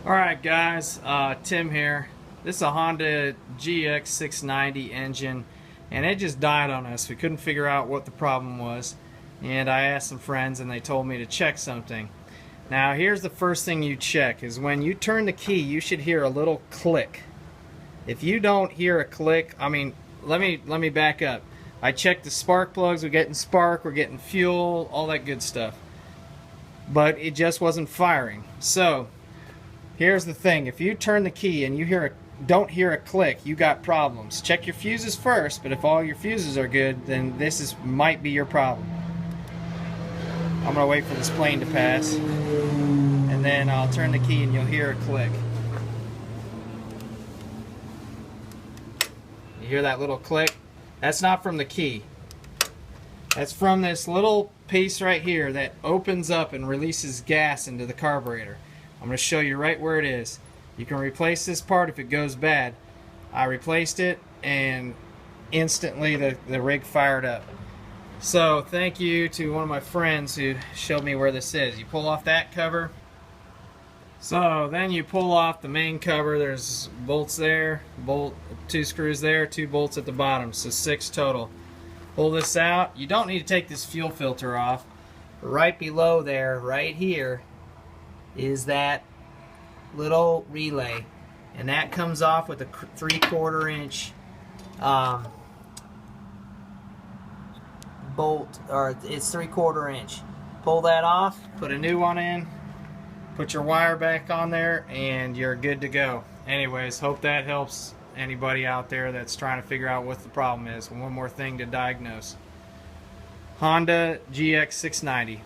Alright guys, Tim here. This is a Honda gx690 engine and it just died on us. We couldn't figure out what the problem was, and I asked some friends and they told me to check something. Now here's the first thing you check is when you turn the key you should hear a little click. If you don't hear a click, let me back up. I checked the spark plugs, we're getting spark, we're getting fuel, all that good stuff. But it just wasn't firing. So here's the thing, if you turn the key and you don't hear a click, you got problems. Check your fuses first, but if all your fuses are good, then might be your problem. I'm gonna wait for this plane to pass, and then I'll turn the key and you'll hear a click. You hear that little click? That's not from the key. That's from this little piece right here that opens up and releases gas into the carburetor. I'm going to show you right where it is. You can replace this part if it goes bad. I replaced it and instantly the rig fired up. So thank you to one of my friends who showed me where this is. You pull off that cover. So then you pull off the main cover. There's bolts there, two screws there, 2 bolts at the bottom, so 6 total. Pull this out. You don't need to take this fuel filter off. Right below there, right here, is that little relay, and that comes off with a 3/4 inch bolt, or it's 3/4 inch. Pull that off, put a new one in, put your wire back on there, and you're good to go. Anyways, hope that helps anybody out there that's trying to figure out what the problem is. One more thing to diagnose. Honda gx690.